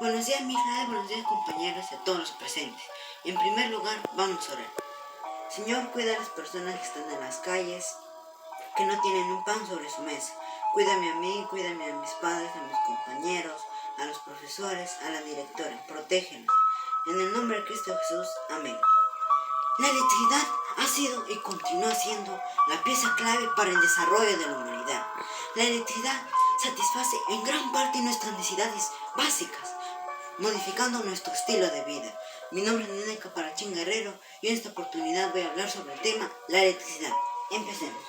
Buenos días, Mijael, buenos días, compañeros y a todos los presentes. En primer lugar, vamos a orar. Señor, cuida a las personas que están en las calles, que no tienen un pan sobre su mesa. Cuídame a mí, cuídame a mis padres, a mis compañeros, a los profesores, a la directora. Protégenos. En el nombre de Cristo Jesús, amén. La electricidad ha sido y continúa siendo la pieza clave para el desarrollo de la humanidad. La electricidad satisface en gran parte nuestras necesidades básicas, modificando nuestro estilo de vida. Mi nombre es Nene Caparachín Guerrero y en esta oportunidad voy a hablar sobre el tema la electricidad. Empecemos.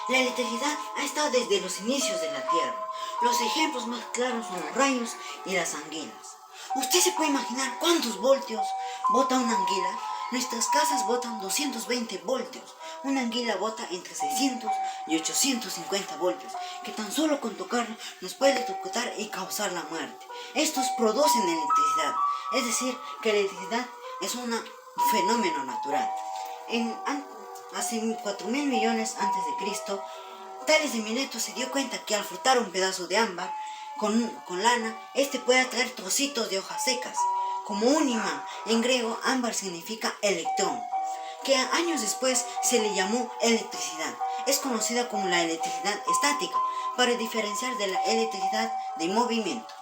La electricidad ha estado desde los inicios de la Tierra. Los ejemplos más claros son los rayos y las anguilas. ¿Usted se puede imaginar cuántos voltios bota una anguila? Nuestras casas botan 220 voltios. Una anguila bota entre 600 y 850 voltios, que tan solo con tocarlo nos puede electrocutar y causar la muerte. Estos producen electricidad, es decir, que la electricidad es un fenómeno natural. Hace 4.000 millones antes de Cristo, Tales de Mileto se dio cuenta que al frotar un pedazo de ámbar con lana, este puede atraer trocitos de hojas secas, como un imán. En griego, ámbar significa electrón, que años después se le llamó electricidad. Es conocida como la electricidad estática, para diferenciar de la electricidad de movimiento.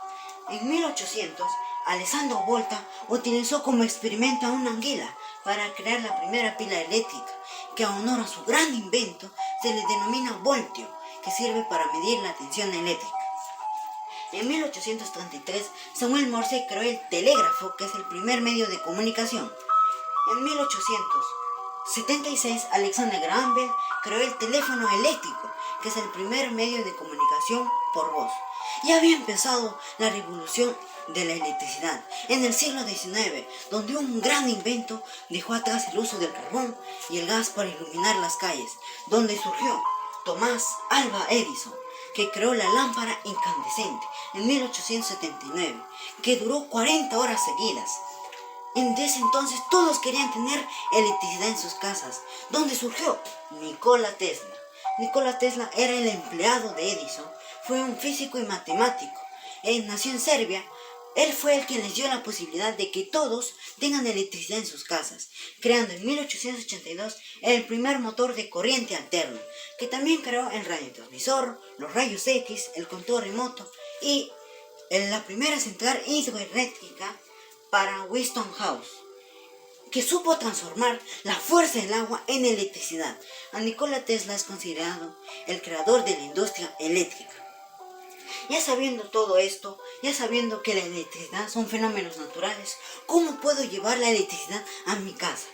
En 1800, Alessandro Volta utilizó como experimento a una anguila para crear la primera pila eléctrica, que a honor a su gran invento se le denomina voltio, que sirve para medir la tensión eléctrica. En 1833, Samuel Morse creó el telégrafo, que es el primer medio de comunicación. En 1876, Alexander Graham Bell creó el teléfono eléctrico, que es el primer medio de comunicación por voz. Ya había empezado la revolución de la electricidad en el siglo XIX, donde un gran invento dejó atrás el uso del carbón y el gas para iluminar las calles, donde surgió Thomas Alva Edison, que creó la lámpara incandescente en 1879, que duró 40 horas seguidas. Desde entonces todos querían tener electricidad en sus casas. ¿Dónde surgió? Nikola Tesla. Nikola Tesla era el empleado de Edison. Fue un físico y matemático. Él nació en Serbia. Él fue el que les dio la posibilidad de que todos tengan electricidad en sus casas, creando en 1882 el primer motor de corriente alterna, que también creó el radiotransmisor, los rayos X, el control remoto y la primera central hidroeléctrica para Westinghouse, que supo transformar la fuerza del agua en electricidad. A Nikola Tesla es considerado el creador de la industria eléctrica. Ya sabiendo todo esto, ya sabiendo que la electricidad son fenómenos naturales, ¿cómo puedo llevar la electricidad a mi casa?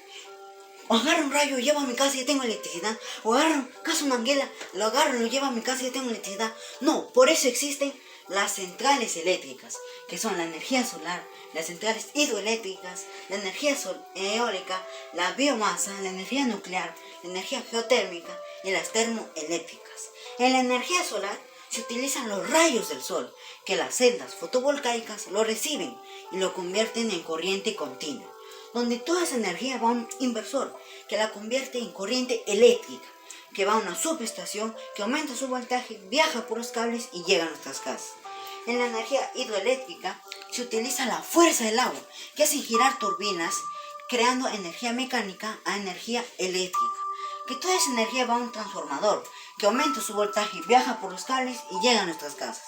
O agarro un rayo, lo llevo a mi casa y ya tengo electricidad. O cazo una anguila, lo agarro, lo llevo a mi casa y ya tengo electricidad. No, por eso existen las centrales eléctricas, que son la energía solar, las centrales hidroeléctricas, la energía eólica, la biomasa, la energía nuclear, la energía geotérmica y las termoeléctricas. En la energía solar se utilizan los rayos del sol, que las celdas fotovoltaicas lo reciben y lo convierten en corriente continua, donde toda esa energía va a un inversor, que la convierte en corriente eléctrica, que va a una subestación, que aumenta su voltaje, viaja por los cables y llega a nuestras casas. En la energía hidroeléctrica se utiliza la fuerza del agua, que hace girar turbinas, creando energía mecánica a energía eléctrica, que toda esa energía va a un transformador, que aumenta su voltaje, viaja por los cables y llega a nuestras casas.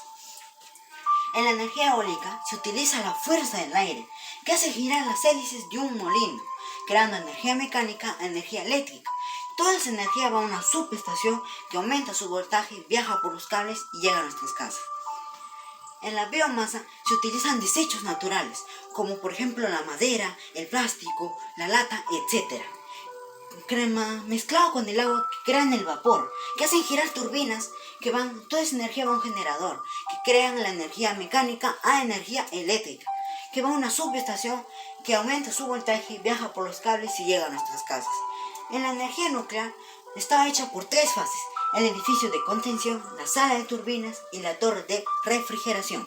En la energía eólica se utiliza la fuerza del aire, que hace girar las hélices de un molino, creando energía mecánica a energía eléctrica. Toda esa energía va a una subestación, que aumenta su voltaje, viaja por los cables y llega a nuestras casas. En la biomasa se utilizan desechos naturales, como por ejemplo la madera, el plástico, la lata, etc. Mezclado con el agua, que crean el vapor, que hacen girar turbinas, toda esa energía va a un generador, que crean la energía mecánica a energía eléctrica, que va a una subestación, que aumenta su voltaje, viaja por los cables y llega a nuestras casas. En la energía nuclear está hecha por 3 fases: el edificio de contención, la sala de turbinas y la torre de refrigeración.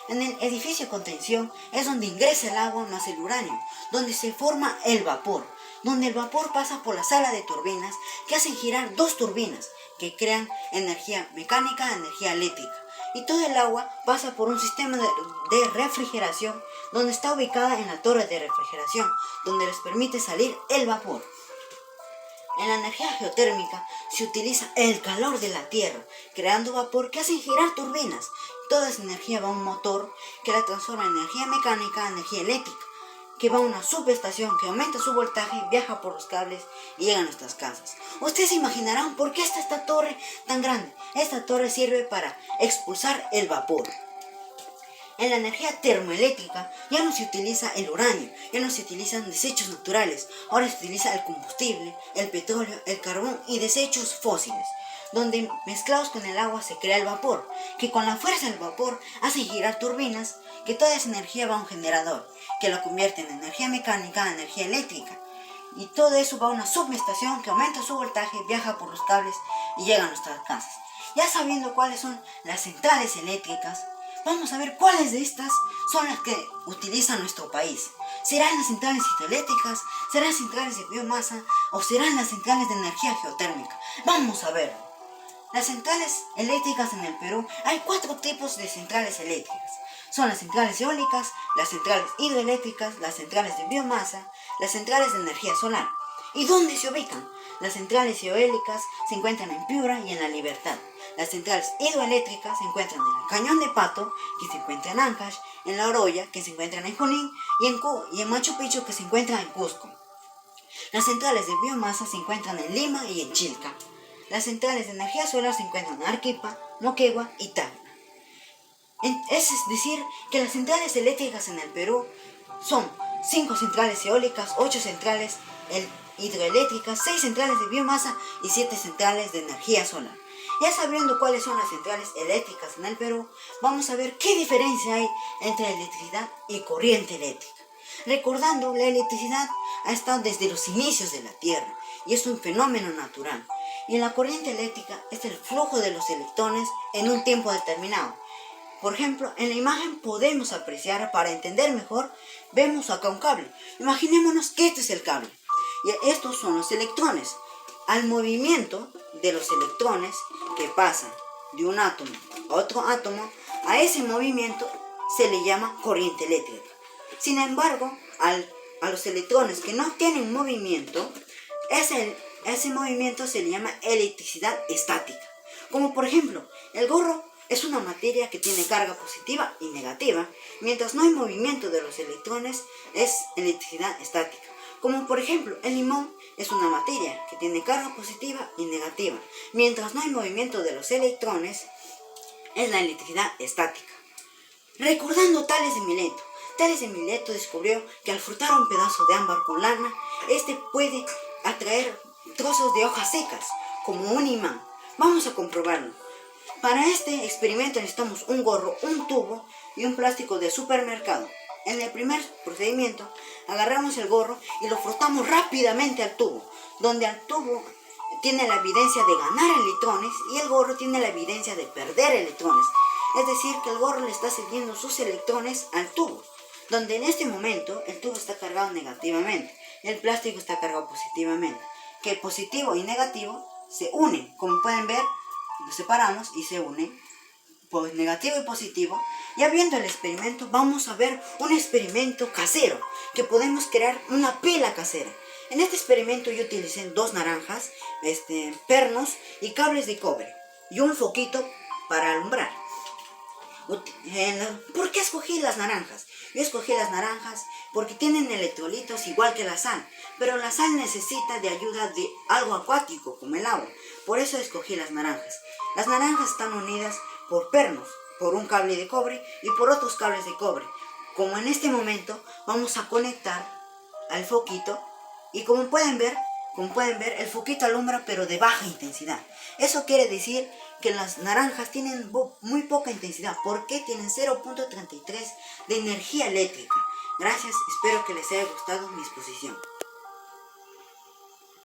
En el edificio de contención es donde ingresa el agua más el uranio, donde se forma el vapor, donde el vapor pasa por la sala de turbinas, que hacen girar 2 turbinas, que crean energía mecánica, energía eléctrica. y todo el agua pasa por un sistema de refrigeración donde está ubicada en la torre de refrigeración, donde les permite salir el vapor. En la energía geotérmica se utiliza el calor de la tierra, creando vapor que hace girar turbinas. Toda esa energía va a un motor que la transforma en energía mecánica a energía eléctrica, que va a una subestación que aumenta su voltaje, viaja por los cables y llega a nuestras casas. Ustedes se imaginarán por qué está esta torre tan grande. Esta torre sirve para expulsar el vapor. En la energía termoeléctrica ya no se utiliza el uranio, ya no se utilizan desechos naturales, ahora se utiliza el combustible, el petróleo, el carbón y desechos fósiles, donde mezclados con el agua se crea el vapor, que con la fuerza del vapor hace girar turbinas, que toda esa energía va a un generador, que lo convierte en energía mecánica a energía eléctrica. Y todo eso va a una subestación que aumenta su voltaje, viaja por los cables y llega a nuestras casas. Ya sabiendo cuáles son las centrales eléctricas, vamos a ver cuáles de estas son las que utiliza nuestro país. ¿Serán las centrales hidroeléctricas? ¿Serán centrales de biomasa? ¿O serán las centrales de energía geotérmica? Vamos a ver. Las centrales eléctricas en el Perú, hay 4 tipos de centrales eléctricas. Son las centrales eólicas, las centrales hidroeléctricas, las centrales de biomasa, las centrales de energía solar. ¿Y dónde se ubican? Las centrales eólicas se encuentran en Piura y en La Libertad. Las centrales hidroeléctricas se encuentran en el Cañón de Pato, que se encuentra en Ancash, en La Oroya, que se encuentra en Junín, y en Machu Picchu, que se encuentra en Cusco. Las centrales de biomasa se encuentran en Lima y en Chilca. Las centrales de energía solar se encuentran en Arequipa, Moquegua y Tacna. Es decir, que las centrales eléctricas en el Perú son 5 centrales eólicas, 8 centrales hidroeléctricas, 6 centrales de biomasa y 7 centrales de energía solar. Ya sabiendo cuáles son las centrales eléctricas en el Perú, vamos a ver qué diferencia hay entre electricidad y corriente eléctrica. Recordando, la electricidad ha estado desde los inicios de la Tierra y es un fenómeno natural. Y en la corriente eléctrica es el flujo de los electrones en un tiempo determinado. Por ejemplo, en la imagen podemos apreciar, para entender mejor, vemos acá un cable. Imaginémonos que este es el cable y estos son los electrones. Al movimiento de los electrones que pasan de un átomo a otro átomo, a ese movimiento se le llama corriente eléctrica. Sin embargo, a los electrones que no tienen movimiento, ese movimiento se le llama electricidad estática. Como por ejemplo, el gorro es una materia que tiene carga positiva y negativa, mientras no hay movimiento de los electrones es electricidad estática. Como por ejemplo, el limón es una materia que tiene carga positiva y negativa, mientras no hay movimiento de los electrones es la electricidad estática. Recordando Tales de Mileto descubrió que al frotar un pedazo de ámbar con lana, este puede atraer trozos de hojas secas como un imán. Vamos a comprobarlo. Para este experimento necesitamos un gorro, un tubo y un plástico de supermercado. En el primer procedimiento, agarramos el gorro y lo frotamos rápidamente al tubo, donde el tubo tiene la evidencia de ganar electrones y el gorro tiene la evidencia de perder electrones. Es decir, que el gorro le está cediendo sus electrones al tubo, donde en este momento el tubo está cargado negativamente y el plástico está cargado positivamente. Que positivo y negativo se unen, como pueden ver, los separamos y se unen, pues negativo y positivo. Ya viendo el experimento, vamos a ver un experimento casero, que podemos crear una pila casera. En este experimento yo utilicé 2 naranjas, pernos y cables de cobre, y un foquito para alumbrar. ¿Por qué escogí las naranjas? Yo escogí las naranjas porque tienen electrolitos igual que la sal, pero la sal necesita de ayuda de algo acuático como el agua. Por eso escogí las naranjas. Las naranjas están unidas por pernos, por un cable de cobre y por otros cables de cobre. Como en este momento vamos a conectar al foquito y como pueden ver, el foquito alumbra pero de baja intensidad. Eso quiere decir que las naranjas tienen muy poca intensidad. ¿Por qué? Tienen 0.33 de energía eléctrica. Gracias, espero que les haya gustado mi exposición.